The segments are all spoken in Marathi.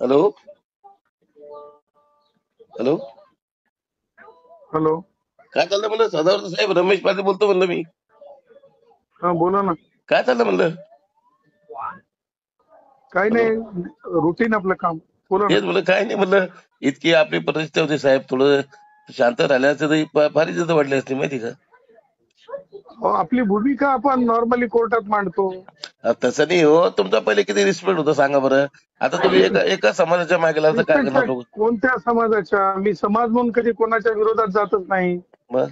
Hello hello hello. काय चाललं म्हणलं? सदावर्त साहेब, रमेश पाटील बोलतो म्हणलं मी. हा बोला ना. काय चाललं म्हणलं? काही हॅलो, नाही, रुटीन आपलं काम. बोला ना. तेच म्हणलं काय नाही म्हणलं. इतकी आपली परिस्थिती होती साहेब, थोडं शांत राहिल्याचं तरी फार इज्जत वाढली असते माहिती का? आपली भूमिका आपण नॉर्मली कोर्टात मांडतो. तसं नाही हो, तुमचा पहिले किती रिस्पेक्ट होता सांगा बरं. आता तुम्ही एका समाजाच्या मागे लागता, काय करणार लोक? कोणत्या समाजाच्या? मी समाज म्हणून कधी कोणाच्या विरोधात जातच नाही. मग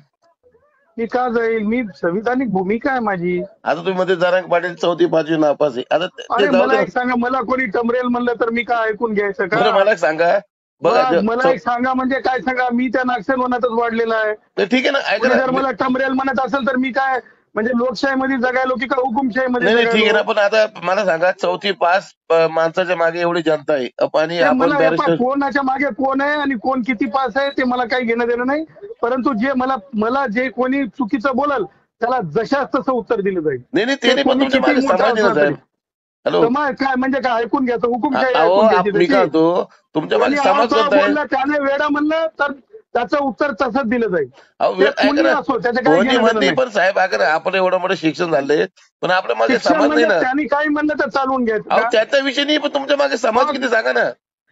मी का जाईल? मी संविधानिक भूमिका आहे माझी. आता तुम्ही मध्ये जरांग पाटील 4थी 5वी नापास आहे. आता ते अरे जाऊ मला द्या. एक सांगा, मला कोणी टमरेल म्हणलं तर मी काय ऐकून घ्यायचं बरं का? मला एक सांगा, बघा मला एक सांगा म्हणजे काय सांगा? मी त्या नागसेवनातच वाढलेला आहे. ठीक आहे ना, ऐका कोणी जर ना. मला टमरेल म्हणत असेल तर मी काय म्हणजे लोकशाहीमध्ये जगायलो की का हुकुमशाहीमध्ये नाही ठीक आहे ना, जगायलो? पण आता मला सांगा, 4थी पास माणसाच्या मागे एवढी जनता आहे आणि ते आपण मला बॅरिस्टर. कोणाच्या मागे कोण आहे आणि कोण किती पास आहे ते मला काही घेणं देणं नाही. परंतु जे मला जे कोणी चुकीचं बोलल त्याला जशाच तसं उत्तर दिलं जाईल. नाही ते ते नाही, पण कोणी तुमच्या किती मागे मोठा समाज आहे ना असला तरी. साहेब. हॅलो, समाज काय म्हणजे काय ऐकून घ्यायचं? हुकुमशाही अहो ऐकून घ्यायची मी काय त्याची. म्हणतो, तुमच्या मागे कोणी समाज आवाज कोणता आहे? बोलला त्याने वेडा म्हणलं तर त्याचं उत्तर तसंच दिलं जाईल. अहो ते ऐका कुणी ना, असो त्याचं काही कोणी घेणं देणं म्हणते, नाही. पण साहेब ऐका ना, आपण एवढं मोठं शिक्षण झालंय, पण आपल्या मागे शिक्षण समाज नाही म्हणजे ना. त्यांनी काही म्हणलं तर चालवून घ्यायचं अहो का? त्याचा विषय नाही, पण तुमच्या मागे समाज मग किती सांगा ना.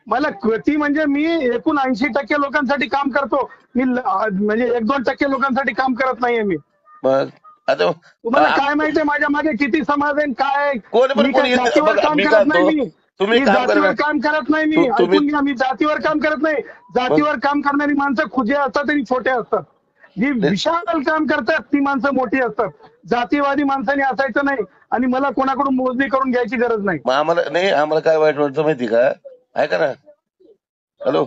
मला कृती म्हणजे मी एकूण 80% लोकांसाठी काम करतो. मी म्हणजे 1-2% लोकांसाठी काम करत नाहीये मी. मग आता तुम्हाला काय माहितीये माझ्या मागे किती समाज आहे काय आहे? कोणी पण मी काय कोणी येत जातीवर बघा, काम मी काय करत नाही म्हणतो, मी. तुम्ही मी काम करा ना. जातीवर काम करत नाही मी. तुम्ही ऐकून घ्या, मी जातीवर काम करत नाही. मग जातीवर काम करणारी माणसं खुजे असतात आणि छोटे असतात. जी विशाल काम करतात ती माणसं मोठी असतात. जातीवादी माणसाने असायचं नाही आणि मला कोणाकडून मोजणी करून घ्यायची गरज नाही. मग आम्हाला नाही, आम्हाला काय वाईट वाटतं माहिती का? ऐका ना. हॅलो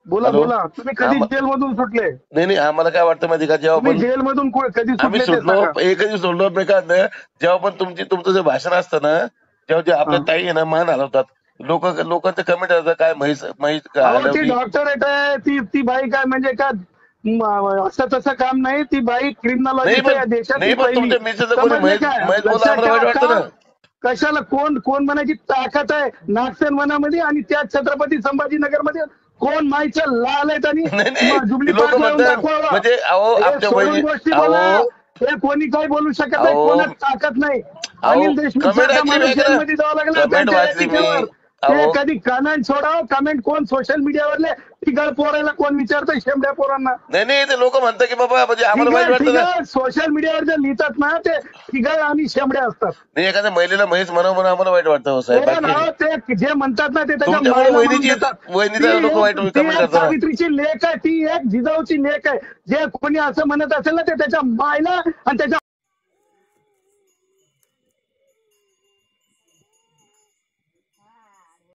बोला हॅलो बोला. तुम्ही कधी जेलमधून सुटले? नाही आम्हाला काय वाटतं माहिती का, जेव्हा तुम्ही पण जेलमधून कधी आम्ही सुटले ते सुटलो, सांगा. एकही सोडलो नाही का नाही. जेव्हा पण तुमचं जे भाषण असतं ना, तेव्हा जे आपल्या हा. ताई आहे ना, मान हलवतात लोकांचे कमेंट असतात, काय म्हैस म्हैस अहो ती हलवली. डॉक्टरेट आहे. ती ती बाई काय म्हणजे काय असं तसं काम नाही. ती बाई नाही क्रिमिनॉलॉजिस्ट पण आहे नाही देशातली पण पहिली. तुमच्या मिसेस कोणी समजले म्हैस काय? म्हैस बोलला, लक्षात आम्हाला वाईट ठेवा वाटतं का? ना. कशाला कोण कोण म्हणायची ताकद आहे नागसेन वनामध्ये आणि त्या छत्रपती संभाजीनगरमध्ये कोण माईचं लाल आहेत आणि नाही जुबली लोक पार्कला येऊन म्हणतात, दाखवावं. म्हणजे अहो हे आमच्या सोडून बहिणी, गोष्टी बोला. अहो हे कोणी काही बोलू शकत नाही. अहो कोणाच ताकद नाही. अहो अनिल देशमुख कमेंट सारखा वाचली मी, माणूस ऐका ना. जेलमध्ये जावं लागला कमेंट त्यांच्या वाचली मी. याचिकेवर. ते अहो कधी कमेंट सोडावं. कमेंट कोण सोशल मीडियावरले तिघड पोरायला कोण विचारतं शेमड्या पोरांना? नाही ते लोक म्हणतात की बाबा, म्हणजे आम्हाला वाईट वाटतं ना. सोशल मीडियावर जे लिहितात ना ते तिघड आणि शेमड्या असतात. नाही, एखाद्या महिलेला म्हैस म्हणून आम्हाला वाईट वाटतं हो साहेब, हो बाकी ना. ते जे म्हणतात ना ते त्याच्या तुमच्यामुळे मायला म्हणून देतात. वहिनीचा लोक वाईट ती कमेंट एक करतात ना. सावित्रीची लेख आहे. ती एक जिजाऊची लेख आहे. जे कोणी असं म्हणत असेल ना ते त्याच्या मायला आणि त्याच्या